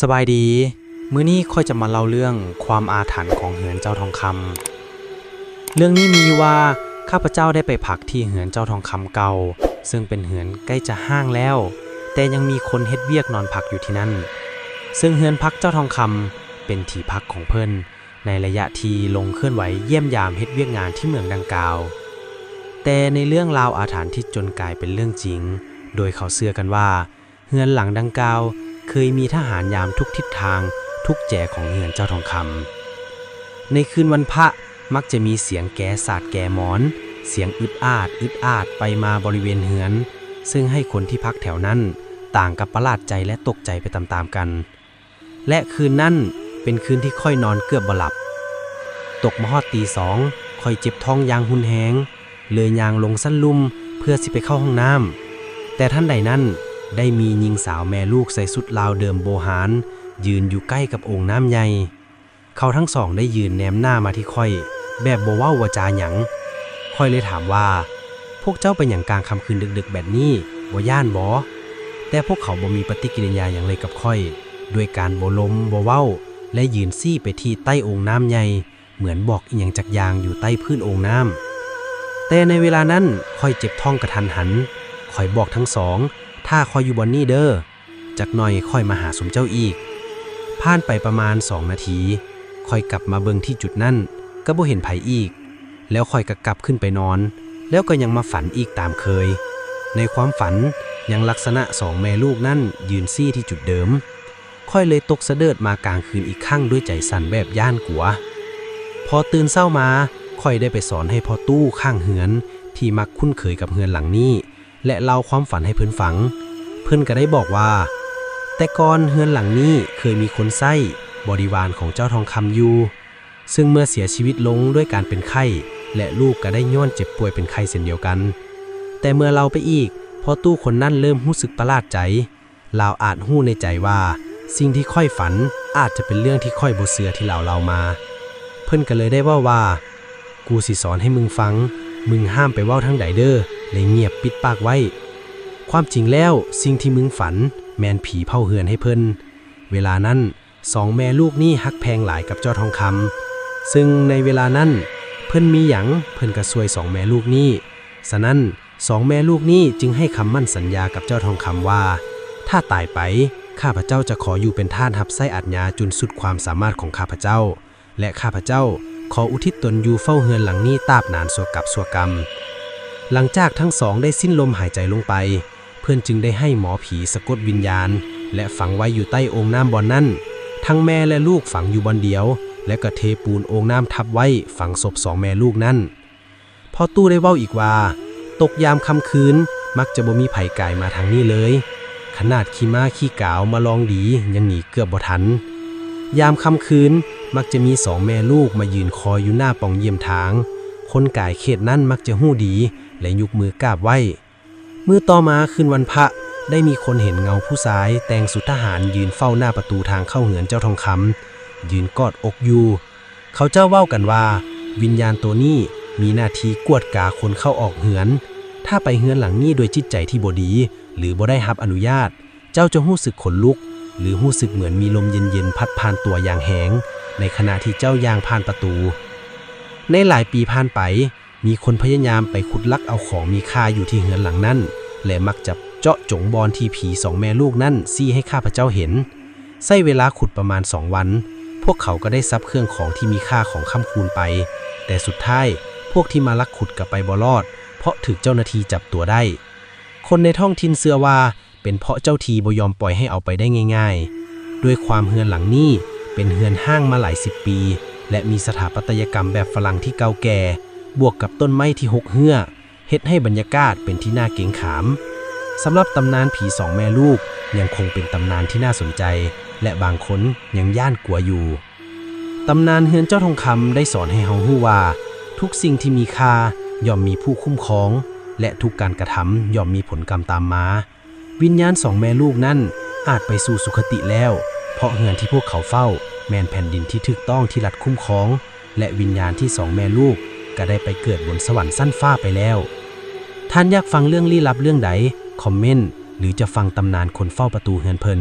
สบายดีมื้อนี้ค่อยจะมาเล่าเรื่องความอาถรรพ์ของเหือนเจ้าทองคำเรื่องนี้มีว่าข้าพเจ้าได้ไปพักที่เหือนเจ้าทองคำเก่าซึ่งเป็นเหือนใกล้จะห้างแล้วแต่ยังมีคนเฮ็ดเวียกนอนพักอยู่ที่นั่นซึ่งเหือนพักเจ้าทองคำเป็นที่พักของเพิ่นในระยะที่ลงเคลื่อนไหวเยี่ยมยามเฮ็ดเวียกงานที่เมืองดังกล่าวแต่ในเรื่องราวอาถรรพ์ที่จนกลายเป็นเรื่องจริงโดยเขาเชื่อกันว่าเหือนหลังดังกล่าวเคยมีทหารยามทุกทิศทางทุกแจของเหือนเจ้าทองคำในคืนวันพระมักจะมีเสียงแก่สาดแก่หมอนเสียงอึดอาดไปมาบริเวณเหือนซึ่งให้คนที่พักแถวนั้นต่างกับประหลาดใจและตกใจไปตามๆกันและคืนนั้นเป็นคืนที่ค่อยนอนเกือบบ่หลับตกมาฮอดตี 2ค่อยเจ็บท้องยางหุนแหงเลยยางลงสั้นลุ่มเพื่อสิไปเข้าห้องน้ำแต่ท่านใดนั้นได้มีหญิงสาวแม่ลูกใส่สุดลาวเดิมโบหารยืนอยู่ใกล้กับโอ่งน้ำใหญ่เขาทั้งสองได้ยืนแนมหน้ามาที่ค่อยแบบบ่เว้าวาจาหยังค่อยเลยถามว่าพวกเจ้าเป็นหยังกลางค่ำคืนดึกๆแบบนี้บ่ย่านบ่แต่พวกเขาบ่มีปฏิกิริยาอย่างเลยกับค่อยด้วยการบ่ลมบ่เว้าและยืนซี่ไปที่ใต้โอ่งน้ำใหญ่เหมือนบอกอีหยังจักอย่างอยู่ใต้พื้นโอ่งน้ำแต่ในเวลานั้นค่อยเจ็บท้องกระทันหันค่อยบอกทั้งสองถ้าค่อยอยู่บนนี่เด้อจักหน่อยค่อยมาหาสมเจ้าอีกผ่านไปประมาณ2 นาทีค่อยกลับมาเบิ่งที่จุดนั้นก็บ่เห็นไผอีกแล้วค่อยก็กลับขึ้นไปนอนแล้วก็ยังมาฝันอีกตามเคยในความฝันยังลักษณะ2แม่ลูกนั่นยืนซี่ที่จุดเดิมค่อยเลยตกสะเดิดมากลางคืนอีกครั้งด้วยใจสั่นแบบย่านกลัวพอตื่นเช้ามาค่อยได้ไปสอนให้พ่อตู้ข้างเหือนที่มักคุ้นเคยกับเหือนหลังนี้และเล่าความฝันให้เพิ่นฟังเพิ่นก็ได้บอกว่าแต่ก่อนเฮือนหลังนี้เคยมีคนไส้บริวารของเจ้าทองคำอยู่ซึ่งเมื่อเสียชีวิตลงด้วยการเป็นไข้และลูกก็ได้ย้อนเจ็บป่วยเป็นไข้เช่นเดียวกันแต่เมื่อเราไปอีกพอตู้คนนั้นเริ่มรู้สึกประหลาดใจลาวอาจหู้ในใจว่าสิ่งที่ค่อยฝันอาจจะเป็นเรื่องที่ค่อยบ่เชื่อที่เล่ามาเพิ่นก็เลยได้ว่ากูสิสอนให้มึงฟังมึงห้ามไปเว้าทั้งใดเด้อเลยเงียบปิดปากไว้ความจริงแล้วสิ่งที่มึงฝันแมนผีเผาเหือนให้เพิ่นเวลานั้น2แม่ลูกนี่ฮักแพงหลายกับเจ้าทองคำซึ่งในเวลานั้นเพิ่นมีหยังเพิ่นก็ช่วย2แม่ลูกนี่ฉะนั้น2แม่ลูกนี่จึงให้คำมั่นสัญญากับเจ้าทองคำว่าถ้าตายไปข้าพเจ้าจะขออยู่เป็นทาสรับไส้อาญาจนสุดความสามารถของข้าพเจ้าและข้าพเจ้าขออุทิศตนอยู่เฝ้าเฮือนหลังนี้ตราบนานชั่วกับชั่วกรรมหลังจากทั้งสองได้สิ้นลมหายใจลงไปเพื่อนจึงได้ให้หมอผีสะกดวิญญาณและฝังไว้อยู่ใต้โอ่งน้ำบ่อนั้นทั้งแม่และลูกฝังอยู่บ่อนเดียวและก็เทปูนโอ่งน้ำทับไว้ฝังศพ2แม่ลูกนั้นพอตู้ได้เว้าอีกว่าตกยามค่ำคืนมักจะบ่มีไผกายมาทางนี้เลยขนาดขี้ม้าขี้กาวมาลองดียังหนีเกือบบ่ทันยามค่ำคืนมักจะมี2แม่ลูกมายืนคอยอยู่หน้าป่องเยี่ยมทางคนกายเขตนั้นมักจะหู้ดีและยกมือกราบไหว้เมื่อต่อมาคืนวันพระได้มีคนเห็นเงาผู้ชายแต่งสุดทหารยืนเฝ้าหน้าประตูทางเข้าเหือนเจ้าทองคำยืนกอดอกอยู่เขาเจ้าเว้ากันว่าวิญญาณตัวนี้มีหน้าที่กวดกาคนเข้าออกเหือนถ้าไปเหือนหลังนี้โดยจิตใจที่บ่ดีหรือบ่ได้รับอนุญาตเจ้าจะรู้สึกขนลุกหรือรู้สึกเหมือนมีลมเย็นๆพัดผ่านตัวอย่างแหงในขณะที่เจ้าย่างผ่านประตูในหลายปีผ่านไปมีคนพยายามไปขุดลักเอาของมีค่าอยู่ที่เหือนหลังนั้นและมักจะเจาะจงบอนที่ผี2แม่ลูกนั้นซี่ให้ข้าพเจ้าเห็นใช้เวลาขุดประมาณ2 วันพวกเขาก็ได้ซับเครื่องของที่มีค่าของค่ำคูณไปแต่สุดท้ายพวกที่มาลักขุดกลับไปบ่รอดเพราะถูกเจ้าหน้าที่จับตัวได้คนในท้องถิ่นเชื่อว่าเป็นเพราะเจ้าทีบ่ยอมปล่อยให้เอาไปได้ง่ายๆด้วยความเหือนหลังนี้เป็นเหือนห้างมาหลาย10 ปีและมีสถาปัตยกรรมแบบฝรั่งที่เก่าแก่บวกกับต้นไม้ที่หกเหื้อเฮ็ดให้บรรยากาศเป็นที่น่าเกรงขามสำหรับตำนานผี2แม่ลูกยังคงเป็นตำนานที่น่าสนใจและบางคนยังย่านกลัวอยู่ตำนานเฮือนเจ้าทองคำได้สอนให้เฮารู้ว่าทุกสิ่งที่มีค่าย่อมมีผู้คุ้มครองและทุกการกระทำย่อมมีผลกรรมตามมาวิญญาณ2แม่ลูกนั้นอาจไปสู่สุคติแล้วเพราะเฮือนที่พวกเขาเฝ้าแม่นแผ่นดินที่ถูกต้องที่รัฐคุ้มครองและวิญญาณที่2แม่ลูกก็ได้ไปเกิดบนสวรรค์สั้นฟ้าไปแล้วท่านอยากฟังเรื่องลี้ลับเรื่องใดคอมเมนต์หรือจะฟังตำนานคนเฝ้าประตูเฮือนเพิ่น